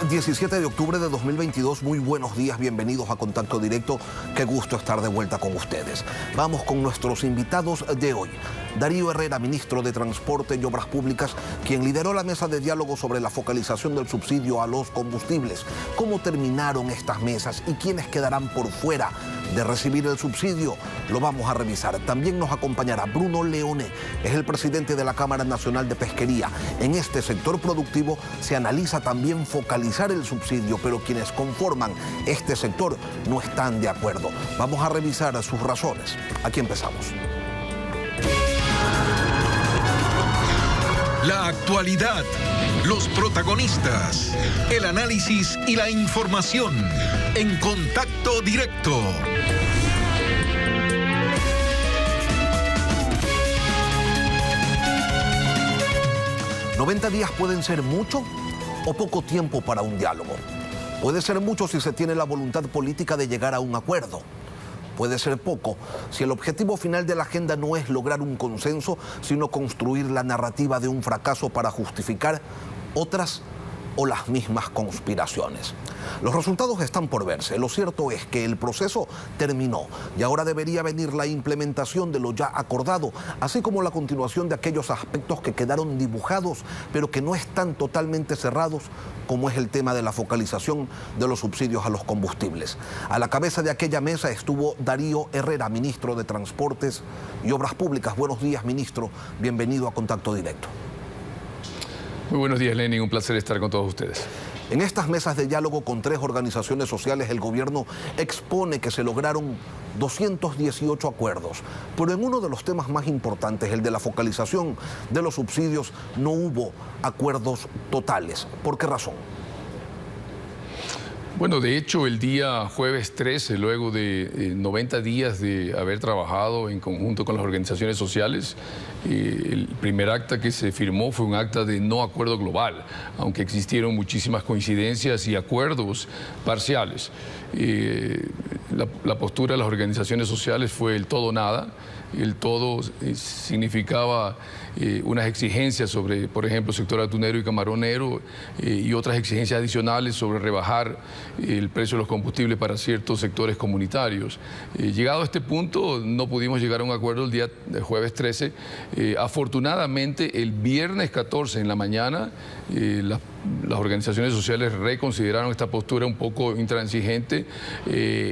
17 de octubre de 2022, muy buenos días, bienvenidos a Contacto Directo, qué gusto estar de vuelta con ustedes. Vamos con nuestros invitados de hoy. Darío Herrera, ministro de Transporte y Obras Públicas, quien lideró la mesa de diálogo sobre la focalización del subsidio a los combustibles. ¿Cómo terminaron estas mesas y quiénes quedarán por fuera de recibir el subsidio? Lo vamos a revisar. También nos acompañará Bruno Leone, es el presidente de la Cámara Nacional de Pesquería. En este sector productivo se analiza también focalizar el subsidio, pero quienes conforman este sector no están de acuerdo. Vamos a revisar sus razones. Aquí empezamos. La actualidad, los protagonistas, el análisis y la información en Contacto Directo. ¿90 días pueden ser mucho o poco tiempo para un diálogo? Puede ser mucho si se tiene la voluntad política de llegar a un acuerdo. Puede ser poco si el objetivo final de la agenda no es lograr un consenso, sino construir la narrativa de un fracaso para justificar otras o las mismas conspiraciones. Los resultados están por verse. Lo cierto es que el proceso terminó y ahora debería venir la implementación de lo ya acordado, así como la continuación de aquellos aspectos que quedaron dibujados, pero que no están totalmente cerrados, como es el tema de la focalización de los subsidios a los combustibles. A la cabeza de aquella mesa estuvo Darío Herrera, ministro de Transportes y Obras Públicas. Buenos días, ministro. Bienvenido a Contacto Directo. Muy buenos días, Lenin. Un placer estar con todos ustedes. En estas mesas de diálogo con 3 organizaciones sociales, el gobierno expone que se lograron 218 acuerdos, pero en uno de los temas más importantes, el de la focalización de los subsidios, no hubo acuerdos totales. ¿Por qué razón? Bueno, de hecho, el día jueves 13, luego de 90 días de haber trabajado en conjunto con las organizaciones sociales, el primer acta que se firmó fue un acta de no acuerdo global, aunque existieron muchísimas coincidencias y acuerdos parciales. La postura de las organizaciones sociales fue el todo nada. El todo significaba unas exigencias sobre, por ejemplo, sector atunero y camaronero y otras exigencias adicionales sobre rebajar el precio de los combustibles para ciertos sectores comunitarios. Llegado a este punto, no pudimos llegar a un acuerdo el día jueves 13. Afortunadamente, el viernes 14 en la mañana, las organizaciones sociales reconsideraron esta postura un poco intransigente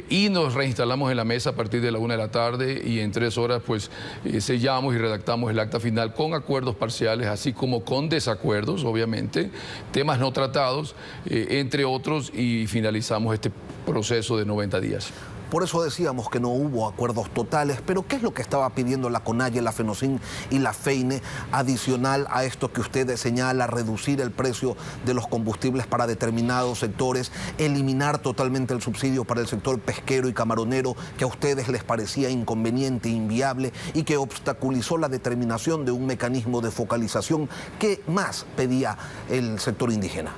y nos reinstalamos en la mesa a partir de la 1 de la tarde y en 3 horas pues sellamos y redactamos el acta final con acuerdos parciales, así como con desacuerdos, obviamente, temas no tratados, entre otros, y finalizamos este proceso de 90 días. Por eso decíamos que no hubo acuerdos totales, pero ¿qué es lo que estaba pidiendo la CONAIE, la FENOCIN y la FEINE adicional a esto que usted señala, reducir el precio de los combustibles para determinados sectores, eliminar totalmente el subsidio para el sector pesquero y camaronero, que a ustedes les parecía inconveniente, inviable y que obstaculizó la determinación de un mecanismo de focalización? ¿Qué más pedía el sector indígena?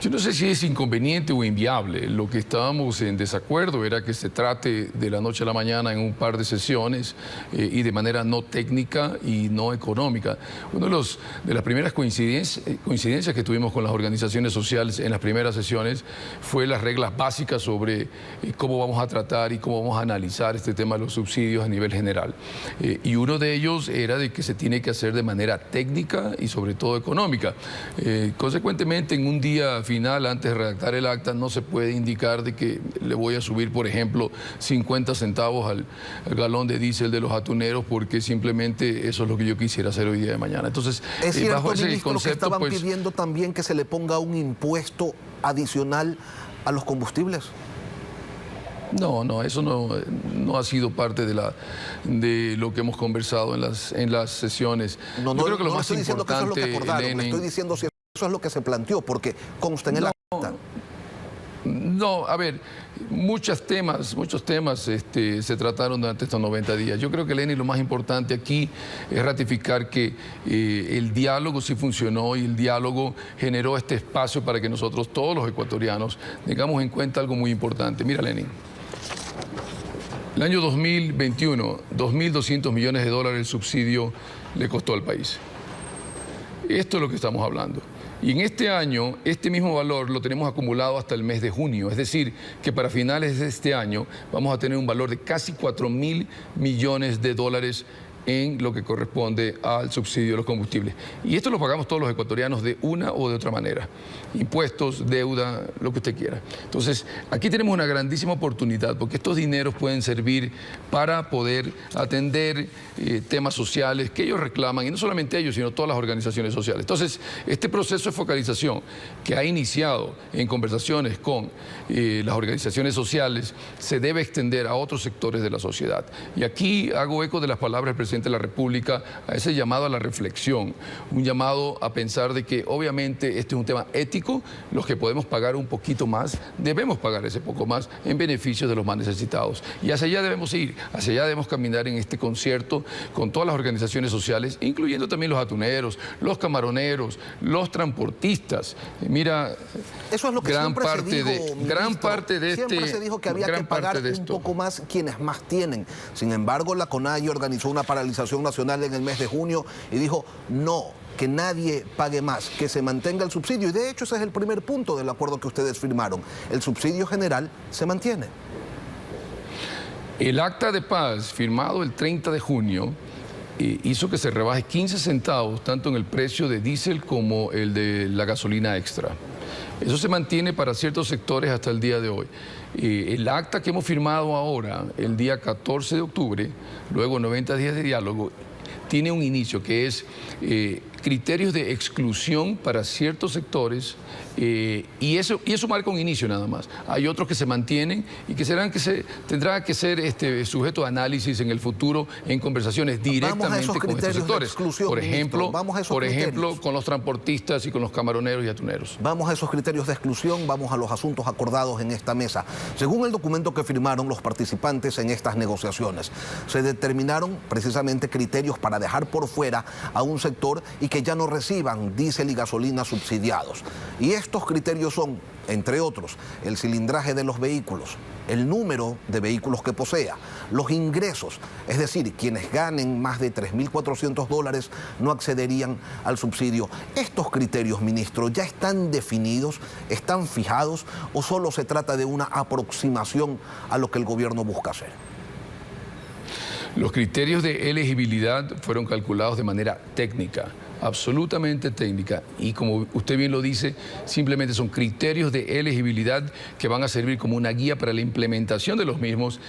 Yo no sé si es inconveniente o inviable. Lo que estábamos en desacuerdo era que se trate de la noche a la mañana en un par de sesiones y de manera no técnica y no económica. Una de las primeras coincidencias que tuvimos con las organizaciones sociales en las primeras sesiones fue las reglas básicas sobre cómo vamos a tratar y cómo vamos a analizar este tema de los subsidios a nivel general. Y uno de ellos era de que se tiene que hacer de manera técnica y sobre todo económica. Consecuentemente, en un día final, antes de redactar el acta, no se puede indicar de que le voy a subir, por ejemplo, 50 centavos al galón de diésel de los atuneros, porque simplemente eso es lo que yo quisiera hacer hoy día de mañana. Entonces, ¿es cierto, bajo ese ministro, concepto, que estaban pues, pidiendo también que se le ponga un impuesto adicional a los combustibles? No, eso no ha sido parte de lo que hemos conversado en las sesiones. Yo creo que lo más importante, diciendo que eso es lo que acordaron, le estoy diciendo si eso es lo que se planteó, porque consta en el acta. No, a ver, muchos temas se trataron durante estos 90 días. Yo creo que, Lenin, lo más importante aquí es ratificar que el diálogo sí funcionó y el diálogo generó este espacio para que nosotros, todos los ecuatorianos, tengamos en cuenta algo muy importante. Mira, Lenin, el año 2021, 2.200 millones de dólares el subsidio le costó al país. Esto es lo que estamos hablando. Y en este año, este mismo valor lo tenemos acumulado hasta el mes de junio. Es decir, que para finales de este año vamos a tener un valor de casi 4.000 millones de dólares en lo que corresponde al subsidio de los combustibles. Y esto lo pagamos todos los ecuatorianos de una o de otra manera. Impuestos, deuda, lo que usted quiera. Entonces, aquí tenemos una grandísima oportunidad porque estos dineros pueden servir para poder atender temas sociales que ellos reclaman, y no solamente ellos, sino todas las organizaciones sociales. Entonces, este proceso de focalización que ha iniciado en conversaciones con las organizaciones sociales se debe extender a otros sectores de la sociedad. Y aquí hago eco de las palabras del presidente de la República a ese llamado a la reflexión, un llamado a pensar de que obviamente este es un tema ético, los que podemos pagar un poquito más, debemos pagar ese poco más en beneficio de los más necesitados. Y hacia allá debemos ir, hacia allá debemos caminar en este concierto con todas las organizaciones sociales, incluyendo también los atuneros, los camaroneros, los transportistas. Mira, eso es lo que gran siempre parte se dijo, de ministro. gran parte de siempre se dijo que había que pagar un poco más quienes más tienen. Sin embargo, la CONAIE organizó una paralización nacional en el mes de junio y dijo no, que nadie pague más, que se mantenga el subsidio. Y de hecho ese es el primer punto del acuerdo que ustedes firmaron. El subsidio general se mantiene. El acta de paz firmado el 30 de junio hizo que se rebaje 15 centavos tanto en el precio de diésel como el de la gasolina extra. Eso se mantiene para ciertos sectores hasta el día de hoy. El acta que hemos firmado ahora, el día 14 de octubre, luego 90 días de diálogo, tiene un inicio que es criterios de exclusión para ciertos sectores y eso marca un inicio nada más. Hay otros que se mantienen y que tendrán que ser sujeto a análisis en el futuro en conversaciones directamente con estos sectores. Por ejemplo, con los transportistas y con los camaroneros y atuneros. Vamos a esos criterios de exclusión, vamos a los asuntos acordados en esta mesa. Según el documento que firmaron los participantes en estas negociaciones, se determinaron precisamente criterios para dejar por fuera a un sector y que ya no reciban diésel y gasolina subsidiados. Y estos criterios son, entre otros, el cilindraje de los vehículos, el número de vehículos que posea, los ingresos, es decir, quienes ganen más de $3.400 no accederían al subsidio. ¿Estos criterios, ministro, ya están definidos, están fijados o solo se trata de una aproximación a lo que el gobierno busca hacer? Los criterios de elegibilidad fueron calculados de manera técnica, absolutamente técnica, y como usted bien lo dice, simplemente son criterios de elegibilidad que van a servir como una guía para la implementación de los mismos,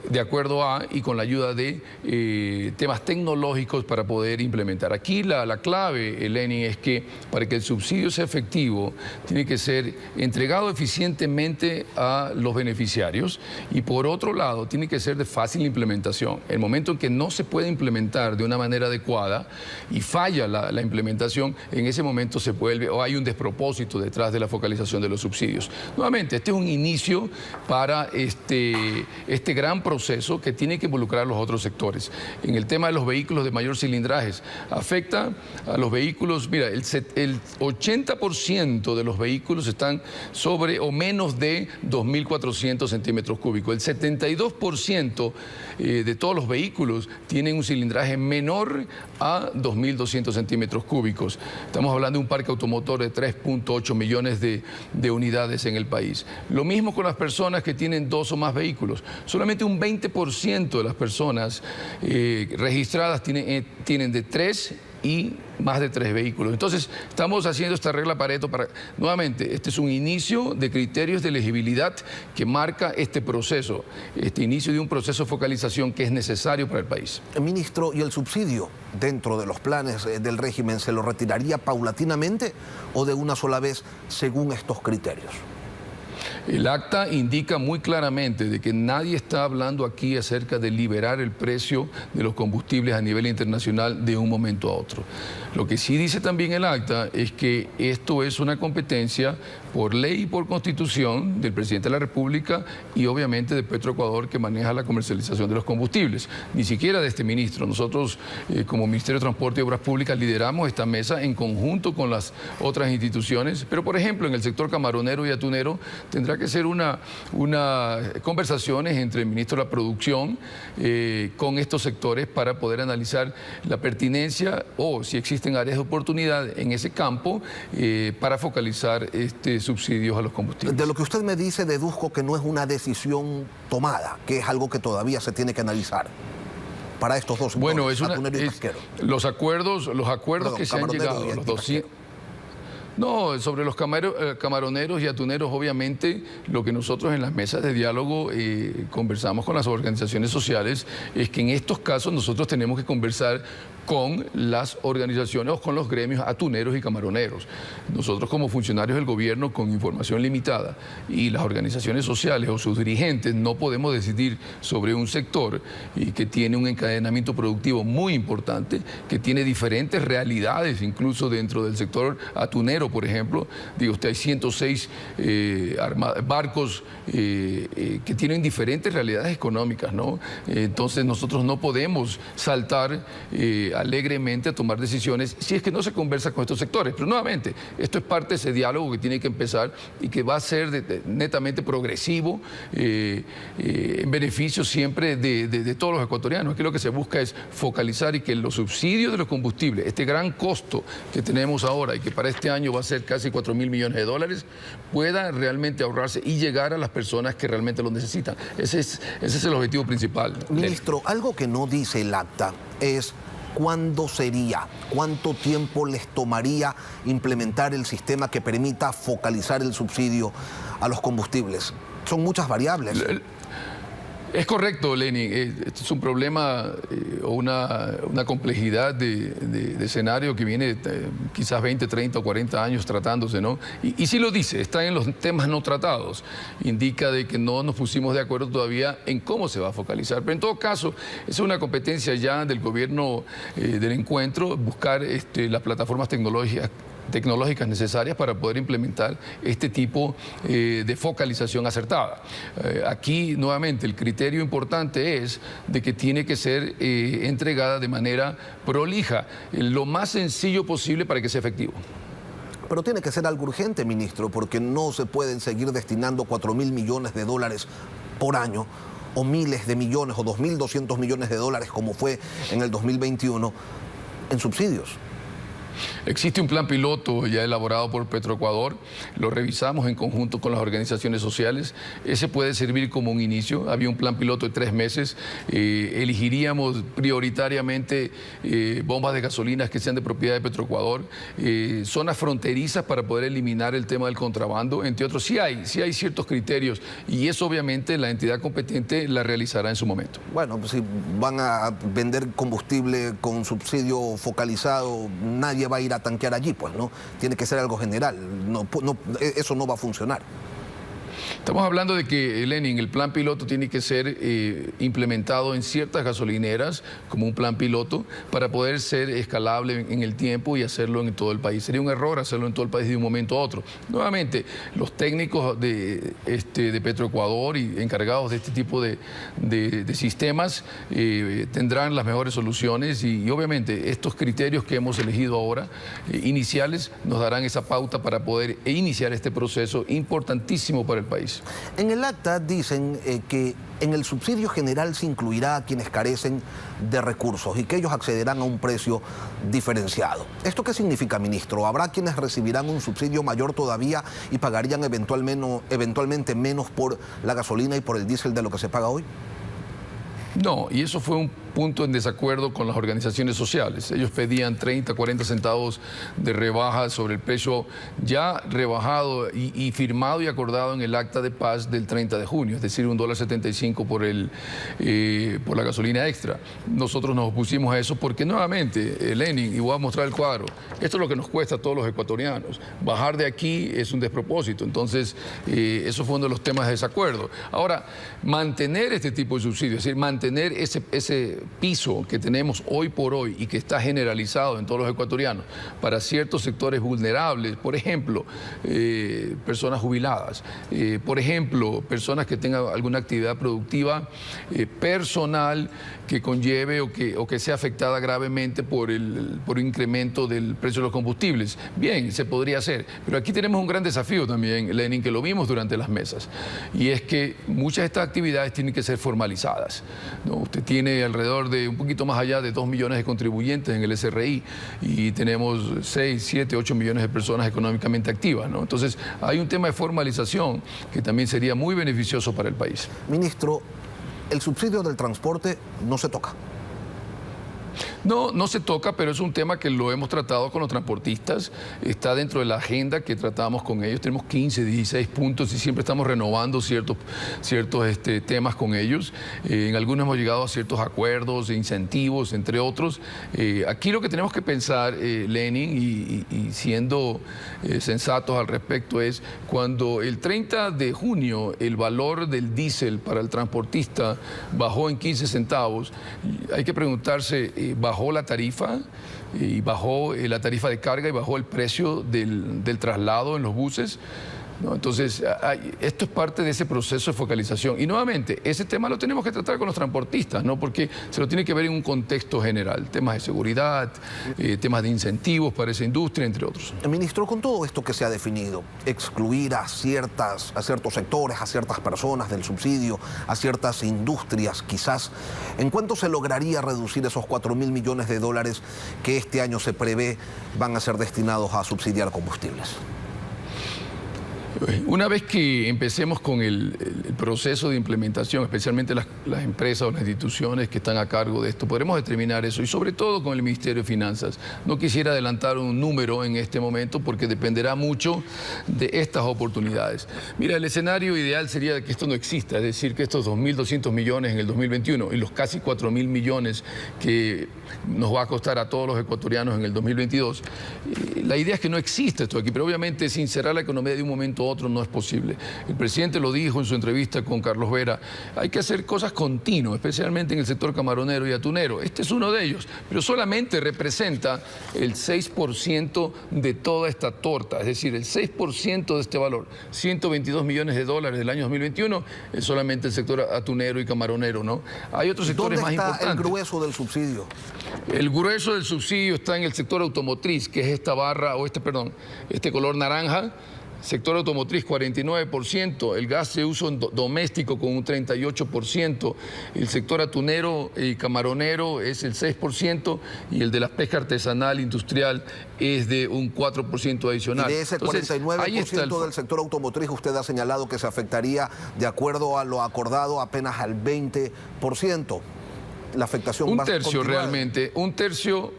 de acuerdo a y con la ayuda de temas tecnológicos para poder implementar. Aquí la clave, Lenin, es que para que el subsidio sea efectivo, tiene que ser entregado eficientemente a los beneficiarios y por otro lado, tiene que ser de fácil implementación. El momento en que no se puede implementar de una manera adecuada y falla la implementación, en ese momento se vuelve o hay un despropósito detrás de la focalización de los subsidios. Nuevamente, este es un inicio para este gran proceso que tiene que involucrar a los otros sectores. En el tema de los vehículos de mayor cilindrajes, afecta a los vehículos, mira, el 80% de los vehículos están sobre o menos de 2.400 centímetros cúbicos. El 72% de todos los vehículos tienen un cilindraje menor a 2.200 centímetros cúbicos. Estamos hablando de un parque automotor de 3.8 millones de unidades en el país. Lo mismo con las personas que tienen 2 o más vehículos. Solamente un 20% de las personas registradas tienen de 3 y más de 3 vehículos. Entonces, estamos haciendo esta regla Pareto para, nuevamente, este es un inicio de criterios de elegibilidad que marca este proceso, este inicio de un proceso de focalización que es necesario para el país. Ministro, ¿y el subsidio dentro de los planes del régimen se lo retiraría paulatinamente o de una sola vez según estos criterios? El acta indica muy claramente de que nadie está hablando aquí acerca de liberar el precio de los combustibles a nivel internacional de un momento a otro. Lo que sí dice también el acta es que esto es una competencia por ley y por constitución del presidente de la República y obviamente de Petroecuador, que maneja la comercialización de los combustibles. Ni siquiera de este ministro. Nosotros como Ministerio de Transporte y Obras Públicas lideramos esta mesa en conjunto con las otras instituciones, pero por ejemplo en el sector camaronero y atunero tendrá tendrá que ser una conversaciones entre el ministro de la Producción con estos sectores para poder analizar la pertinencia o si existen áreas de oportunidad en ese campo para focalizar subsidios a los combustibles. De lo que usted me dice, deduzco que no es una decisión tomada, que es algo que todavía se tiene que analizar para estos dos. Bueno, los acuerdos que se han llegado, los 200... No, sobre los camaroneros y atuneros, obviamente, lo que nosotros en las mesas de diálogo conversamos con las organizaciones sociales es que en estos casos nosotros tenemos que conversar con las organizaciones o con los gremios atuneros y camaroneros. Nosotros como funcionarios del gobierno con información limitada y las organizaciones sociales o sus dirigentes no podemos decidir sobre un sector que tiene un encadenamiento productivo muy importante, que tiene diferentes realidades incluso dentro del sector atunero, por ejemplo. Digo, usted hay 106 barcos que tienen diferentes realidades económicas, ¿no? Entonces nosotros no podemos saltar alegremente a tomar decisiones si es que no se conversa con estos sectores. Pero nuevamente, esto es parte de ese diálogo que tiene que empezar y que va a ser netamente progresivo en beneficio siempre de todos los ecuatorianos. Aquí lo que se busca es focalizar y que los subsidios de los combustibles, este gran costo que tenemos ahora y que para este año va a ser casi 4.000 millones de dólares, pueda realmente ahorrarse y llegar a las personas que realmente lo necesitan. Ese es el objetivo principal. Ministro, algo que no dice el acta es ¿cuándo sería? ¿Cuánto tiempo les tomaría implementar el sistema que permita focalizar el subsidio a los combustibles? Son muchas variables. Es correcto, Lenin. Este es un problema o una complejidad de escenario que viene quizás 20, 30 o 40 años tratándose, ¿no? Y sí lo dice, está en los temas no tratados. Indica de que no nos pusimos de acuerdo todavía en cómo se va a focalizar. Pero en todo caso, es una competencia ya del gobierno del encuentro, buscar las plataformas tecnológicas necesarias para poder implementar este tipo de focalización acertada. Aquí, nuevamente, el criterio importante es de que tiene que ser entregada de manera prolija, lo más sencillo posible para que sea efectivo. Pero tiene que ser algo urgente, ministro, porque no se pueden seguir destinando 4.000 millones de dólares por año, o miles de millones, o 2.200 millones de dólares, como fue en el 2021, en subsidios. Existe un plan piloto ya elaborado por Petroecuador, lo revisamos en conjunto con las organizaciones sociales. Ese puede servir como un inicio. Había un plan piloto de 3 meses. Elegiríamos prioritariamente bombas de gasolinas que sean de propiedad de Petroecuador, zonas fronterizas para poder eliminar el tema del contrabando, entre otros. Sí hay ciertos criterios y eso obviamente la entidad competente la realizará en su momento. Bueno, pues si van a vender combustible con subsidio focalizado, nadie va a ir a tanquear allí, pues, ¿no? Tiene que ser algo general. Eso no va a funcionar. Estamos hablando de que, Lenin, el plan piloto tiene que ser implementado en ciertas gasolineras como un plan piloto para poder ser escalable en el tiempo y hacerlo en todo el país. Sería un error hacerlo en todo el país de un momento a otro. Nuevamente, los técnicos de Petroecuador y encargados de este tipo de sistemas tendrán las mejores soluciones y obviamente estos criterios que hemos elegido ahora, iniciales, nos darán esa pauta para poder iniciar este proceso importantísimo para el país. En el acta dicen que en el subsidio general se incluirá a quienes carecen de recursos y que ellos accederán a un precio diferenciado. ¿Esto qué significa, ministro? ¿Habrá quienes recibirán un subsidio mayor todavía y pagarían eventualmente menos por la gasolina y por el diésel de lo que se paga hoy? No, y eso fue un punto en desacuerdo con las organizaciones sociales. Ellos pedían 30, 40 centavos de rebaja sobre el precio ya rebajado y firmado y acordado en el acta de paz del 30 de junio, es decir, $1.75 por la gasolina extra. Nosotros nos opusimos a eso porque nuevamente, Lenin, y voy a mostrar el cuadro, esto es lo que nos cuesta a todos los ecuatorianos. Bajar de aquí es un despropósito, entonces eso fue uno de los temas de desacuerdo. Ahora, mantener este tipo de subsidios, es decir, mantener ese piso que tenemos hoy por hoy y que está generalizado en todos los ecuatorianos para ciertos sectores vulnerables, por ejemplo, personas jubiladas, por ejemplo, personas que tengan alguna actividad productiva personal que conlleve o que sea afectada gravemente por incremento del precio de los combustibles. Bien, se podría hacer, pero aquí tenemos un gran desafío también, Lenin, que lo vimos durante las mesas, y es que muchas de estas actividades tienen que ser formalizadas, ¿no? Usted tiene alrededor de un poquito más allá de 2 millones de contribuyentes en el SRI y tenemos 6, 7, 8 millones de personas económicamente activas, ¿no? Entonces, hay un tema de formalización que también sería muy beneficioso para el país. Ministro, el subsidio del transporte no se toca. No, no se toca, pero es un tema que lo hemos tratado con los transportistas, está dentro de la agenda que tratamos con ellos, tenemos 15, 16 puntos y siempre estamos renovando ciertos temas con ellos. En algunos hemos llegado a ciertos acuerdos, incentivos, entre otros. Aquí lo que tenemos que pensar, Lenin, y siendo sensatos al respecto, es cuando el 30 de junio el valor del diésel para el transportista bajó en 15 centavos, hay que preguntarse, ¿bajó la tarifa? Y bajó la tarifa de carga y bajó el precio del traslado en los buses, ¿no? Entonces, esto es parte de ese proceso de focalización. Y nuevamente, ese tema lo tenemos que tratar con los transportistas, ¿no? Porque se lo tiene que ver en un contexto general. Temas de seguridad, temas de incentivos para esa industria, entre otros. Ministro, con todo esto que se ha definido, excluir a ciertos sectores, a ciertas personas del subsidio, a ciertas industrias, quizás, ¿en cuánto se lograría reducir esos 4.000 millones de dólares que este año se prevé van a ser destinados a subsidiar combustibles? Una vez que empecemos con el proceso de implementación, especialmente las empresas o las instituciones que están a cargo de esto, podremos determinar eso, y sobre todo con el Ministerio de Finanzas. No quisiera adelantar un número en este momento porque dependerá mucho de estas oportunidades. Mira, el escenario ideal sería que esto no exista, es decir, que estos 2.200 millones en el 2021 y los casi 4.000 millones que nos va a costar a todos los ecuatorianos en el 2022, la idea es que no exista esto aquí, pero obviamente sin cerrar la economía de un momento a otro no es posible. El presidente lo dijo en su entrevista con Carlos Vera, hay que hacer cosas continuas, especialmente en el sector camaronero y atunero. Este es uno de ellos, pero solamente representa el 6% de toda esta torta, es decir, el 6% de este valor, 122 millones de dólares del año 2021, es solamente el sector atunero y camaronero, ¿no? hay otros sectores más importantes. ¿Dónde está el grueso del subsidio? El grueso del subsidio está en el sector automotriz, que es esta barra, o este color naranja. Sector automotriz 49%, el gas de uso doméstico con un 38%, el sector atunero y camaronero es el 6% y el de la pesca artesanal industrial es de un 4% adicional. Y de ese 49% del sector automotriz usted ha señalado que se afectaría, de acuerdo a lo acordado, apenas al 20%. La afectación un tercio realmente, un tercio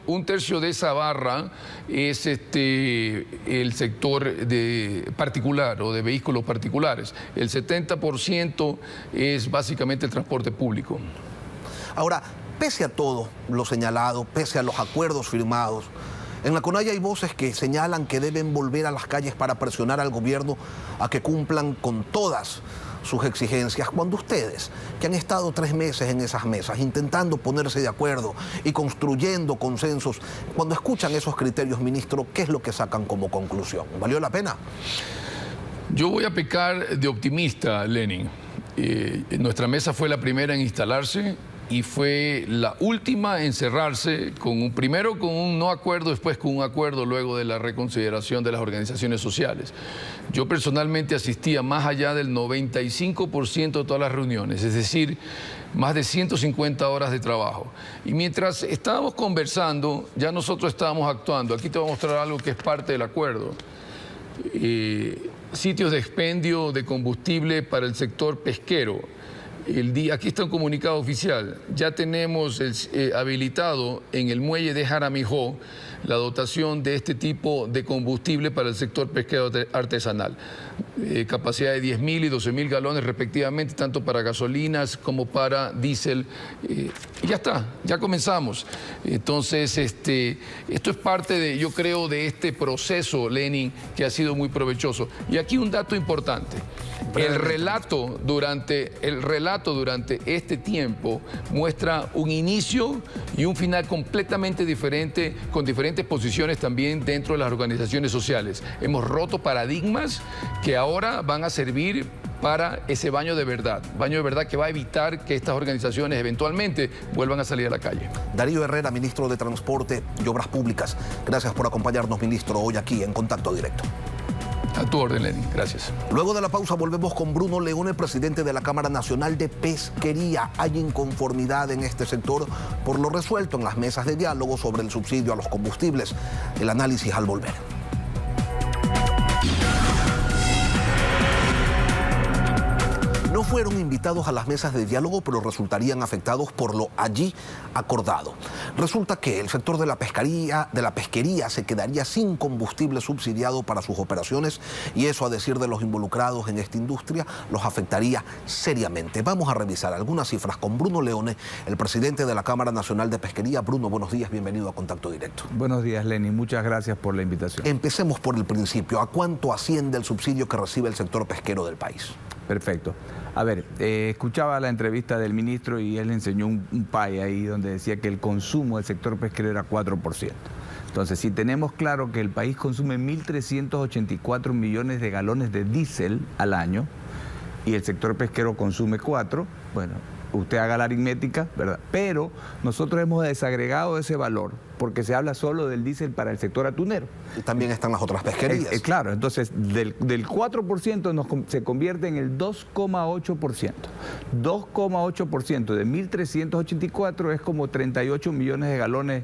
de esa barra es el sector particular o de vehículos particulares. El 70% es básicamente el transporte público. Ahora, pese a todo lo señalado, pese a los acuerdos firmados, en la CONAIE hay voces que señalan que deben volver a las calles para presionar al gobierno a que cumplan con todas sus exigencias, cuando ustedes, que han estado 3 meses en esas mesas, intentando ponerse de acuerdo y construyendo consensos, cuando escuchan esos criterios, ministro, ¿qué es lo que sacan como conclusión? ¿Valió la pena? Yo voy a pecar de optimista, Lenin. Nuestra mesa fue la primera en instalarse y fue la última en cerrarse, primero con un no acuerdo, después con un acuerdo luego de la reconsideración de las organizaciones sociales. Yo personalmente asistía más allá del 95% de todas las reuniones, es decir, más de 150 horas de trabajo. Y mientras estábamos conversando, ya nosotros estábamos actuando. Aquí te voy a mostrar algo que es parte del acuerdo. Sitios de expendio de combustible para el sector pesquero. Aquí está un comunicado oficial. Ya tenemos habilitado en el muelle de Jaramijó la dotación de este tipo de combustible para el sector pesquero artesanal. Capacidad de 10.000 y 12.000 galones respectivamente, tanto para gasolinas como para diésel. Y ya está, ya comenzamos. Entonces, esto es parte yo creo, de este proceso, Lenin, que ha sido muy provechoso. Y aquí un dato importante. El relato durante este tiempo muestra un inicio y un final completamente diferente, con diferentes posiciones también dentro de las organizaciones sociales. Hemos roto paradigmas que ahora van a servir para ese baño de verdad que va a evitar que estas organizaciones eventualmente vuelvan a salir a la calle. Darío Herrera, ministro de Transporte y Obras Públicas. Gracias por acompañarnos, ministro, hoy aquí en Contacto Directo. A tu orden, Lenin. Gracias. Luego de la pausa volvemos con Bruno León, el presidente de la Cámara Nacional de Pesquería. Hay inconformidad en este sector por lo resuelto en las mesas de diálogo sobre el subsidio a los combustibles. El análisis al volver. No fueron invitados a las mesas de diálogo, pero resultarían afectados por lo allí acordado. Resulta que el sector de la pesquería se quedaría sin combustible subsidiado para sus operaciones y eso, a decir de los involucrados en esta industria, los afectaría seriamente. Vamos a revisar algunas cifras con Bruno Leone, el presidente de la Cámara Nacional de Pesquería. Bruno, buenos días, bienvenido a Contacto Directo. Buenos días, Lenin, muchas gracias por la invitación. Empecemos por el principio. ¿A cuánto asciende el subsidio que recibe el sector pesquero del país? Perfecto. A ver, escuchaba la entrevista del ministro y él enseñó un pie ahí donde decía que el consumo del sector pesquero era 4%. Entonces, si tenemos claro que el país consume 1.384 millones de galones de diésel al año y el sector pesquero consume 4, bueno, usted haga la aritmética, ¿verdad? Pero nosotros hemos desagregado ese valor porque se habla solo del diésel para el sector atunero. Y también están las otras pesquerías. Claro, entonces del 4% se convierte en el 2,8%. 2,8% de 1.384 es como 38 millones de galones,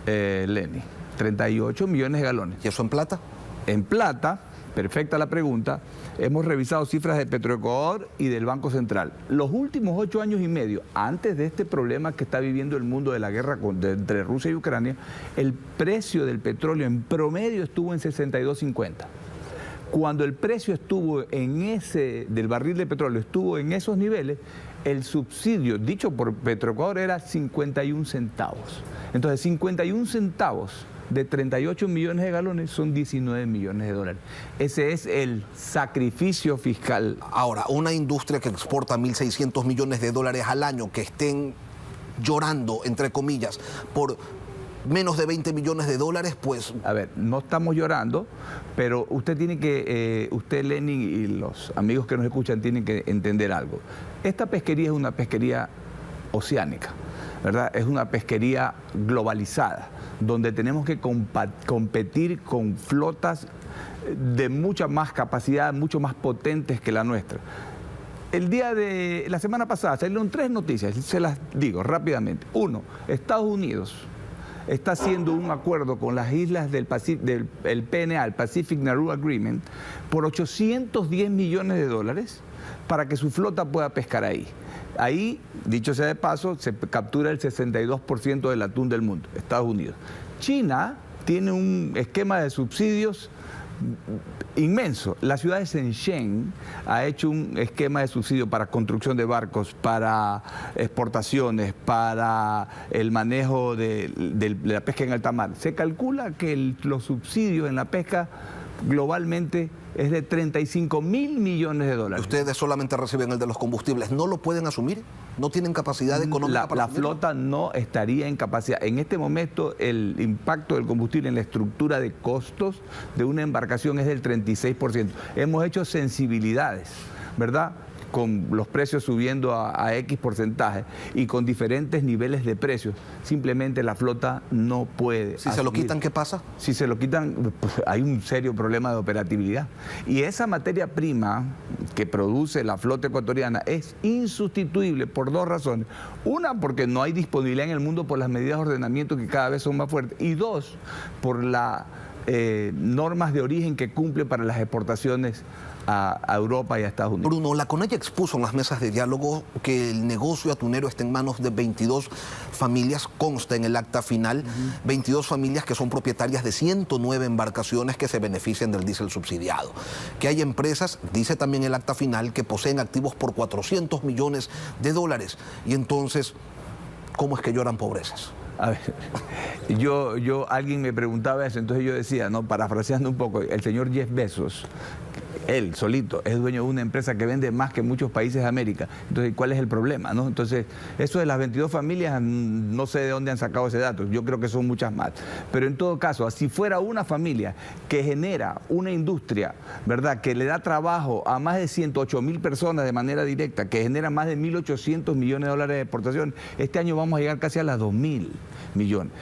Lenny. 38 millones de galones. ¿Y eso en plata? En plata, perfecta la pregunta, hemos revisado cifras de Petroecuador y del Banco Central. Los últimos 8 años y medio, antes de este problema que está viviendo el mundo de la guerra entre Rusia y Ucrania, el precio del petróleo en promedio estuvo en 62.50. Cuando el precio estuvo del barril de petróleo estuvo en esos niveles, el subsidio dicho por Petroecuador era 51 centavos. Entonces, 51 centavos de 38 millones de galones son 19 millones de dólares. Ese es el sacrificio fiscal. Ahora, una industria que exporta 1.600 millones de dólares al año, que estén llorando, entre comillas, por menos de 20 millones de dólares, pues... A ver, no estamos llorando, pero usted tiene que, usted, Lenin, y los amigos que nos escuchan tienen que entender algo. Esta pesquería es una pesquería oceánica, ¿verdad? Es una pesquería globalizada, donde tenemos que competir con flotas de mucha más capacidad, mucho más potentes que la nuestra. La semana pasada salieron 3 noticias, se las digo rápidamente. 1, Estados Unidos está haciendo un acuerdo con las islas del PNA, el Pacific Nauru Agreement, por 810 millones de dólares para que su flota pueda pescar ahí. Ahí, dicho sea de paso, se captura el 62% del atún del mundo, Estados Unidos. China tiene un esquema de subsidios inmenso. La ciudad de Shenzhen ha hecho un esquema de subsidio para construcción de barcos, para exportaciones, para el manejo de la pesca en alta mar. Se calcula que los subsidios en la pesca globalmente es de 35.000 millones de dólares. Ustedes solamente reciben el de los combustibles. ¿No lo pueden asumir? ¿No tienen capacidad económica para asumirlo? La flota no estaría en capacidad. En este momento el impacto del combustible en la estructura de costos de una embarcación es del 36%. Hemos hecho sensibilidades, ¿verdad?, con los precios subiendo a X porcentaje y con diferentes niveles de precios. Simplemente la flota no puede. Si se lo quitan, ¿qué pasa? Si se lo quitan, pues, hay un serio problema de operatividad. Y esa materia prima que produce la flota ecuatoriana es insustituible por 2 razones. Una, porque no hay disponibilidad en el mundo por las medidas de ordenamiento que cada vez son más fuertes. Y 2, por las normas de origen que cumple para las exportaciones a Europa y a Estados Unidos. Bruno, la CONAIE expuso en las mesas de diálogo que el negocio atunero está en manos de 22 familias, consta en el acta final, 22 familias que son propietarias de 109 embarcaciones que se benefician del diésel subsidiado. Que hay empresas, dice también el acta final, que poseen activos por 400 millones de dólares. Y entonces, ¿cómo es que lloran pobrezas? A ver, alguien me preguntaba eso, entonces yo decía, no, parafraseando un poco, el señor Jeff Bezos, él solito es dueño de una empresa que vende más que muchos países de América. Entonces, ¿cuál es el problema, no? Entonces, eso de las 22 familias, no sé de dónde han sacado ese dato. Yo creo que son muchas más. Pero en todo caso, si fuera una familia que genera una industria, ¿verdad?, que le da trabajo a más de 108.000 personas de manera directa, que genera más de 1.800 millones de dólares de exportación, este año vamos a llegar casi a las 2.000 millones.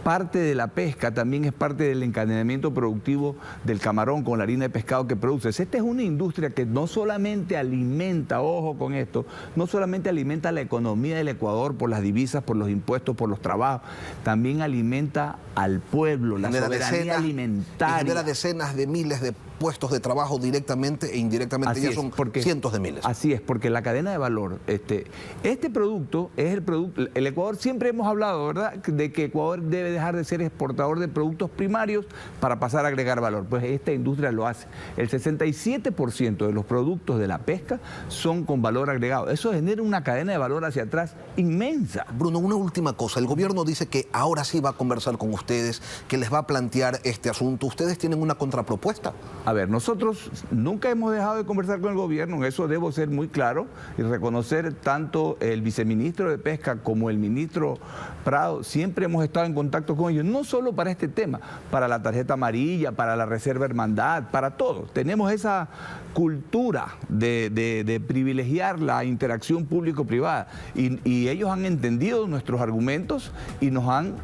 Parte de la pesca también es parte del encadenamiento productivo del camarón con la harina de pescado que produce. Esta es una industria que no solamente alimenta, ojo con esto, no solamente alimenta la economía del Ecuador por las divisas, por los impuestos, por los trabajos, también alimenta al pueblo, la soberanía alimentaria. Genera decenas de miles de puestos de trabajo directamente e indirectamente, ya son cientos de miles. Así es, porque la cadena de valor, este producto es el producto, el Ecuador siempre hemos hablado, ¿verdad?, de que Ecuador debe dejar de ser exportador de productos primarios para pasar a agregar valor. Pues esta industria lo hace. El 67% de los productos de la pesca son con valor agregado. Eso genera una cadena de valor hacia atrás inmensa. Bruno, una última cosa. El gobierno dice que ahora sí va a conversar con ustedes, que les va a plantear este asunto. ¿Ustedes tienen una contrapropuesta? A ver, nosotros nunca hemos dejado de conversar con el gobierno, en eso debo ser muy claro y reconocer tanto el viceministro de Pesca como el ministro Prado, siempre hemos estado en contacto con ellos, no solo para este tema, para la tarjeta amarilla, para la reserva hermandad, para todo. Tenemos esa cultura de privilegiar la interacción público-privada y ellos han entendido nuestros argumentos y nos han,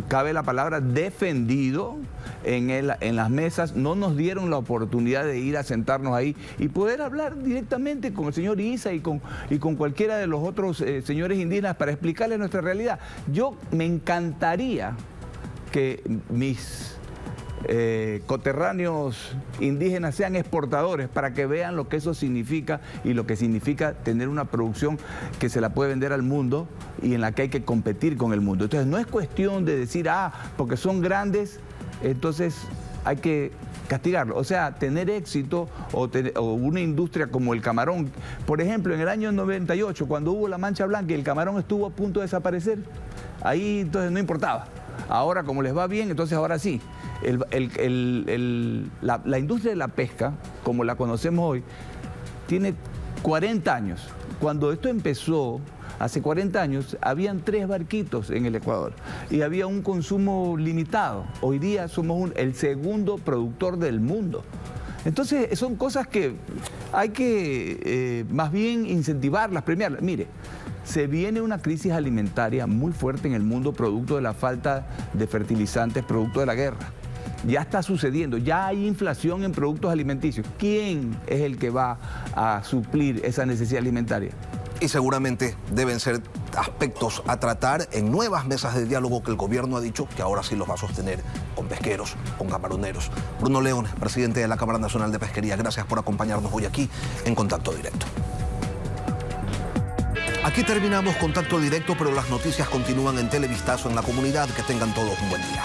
cabe la palabra, defendido en las mesas. No nos dieron la oportunidad de ir a sentarnos ahí y poder hablar directamente con el señor Isa y con cualquiera de los otros señores indígenas para explicarles nuestra realidad. Yo me encantaría que mis coterráneos indígenas sean exportadores para que vean lo que eso significa y lo que significa tener una producción que se la puede vender al mundo y en la que hay que competir con el mundo. Entonces no es cuestión de decir, porque son grandes, entonces hay que castigarlo. O sea, tener éxito o una industria como el camarón. Por ejemplo, en el año 98, cuando hubo la mancha blanca y el camarón estuvo a punto de desaparecer, ahí entonces no importaba. Ahora, como les va bien, entonces ahora sí. La industria de la pesca, como la conocemos hoy, tiene 40 años. Cuando esto empezó, hace 40 años, habían 3 barquitos en el Ecuador y había un consumo limitado. Hoy día somos el segundo productor del mundo. Entonces, son cosas que hay que más bien incentivarlas, premiarlas. Mire, se viene una crisis alimentaria muy fuerte en el mundo producto de la falta de fertilizantes, producto de la guerra. Ya está sucediendo, ya hay inflación en productos alimenticios. ¿Quién es el que va a suplir esa necesidad alimentaria? Y seguramente deben ser aspectos a tratar en nuevas mesas de diálogo que el gobierno ha dicho que ahora sí los va a sostener con pesqueros, con camaroneros. Bruno León, presidente de la Cámara Nacional de Pesquería, gracias por acompañarnos hoy aquí en Contacto Directo. Aquí terminamos Contacto Directo, pero las noticias continúan en Televistazo en la comunidad. Que tengan todos un buen día.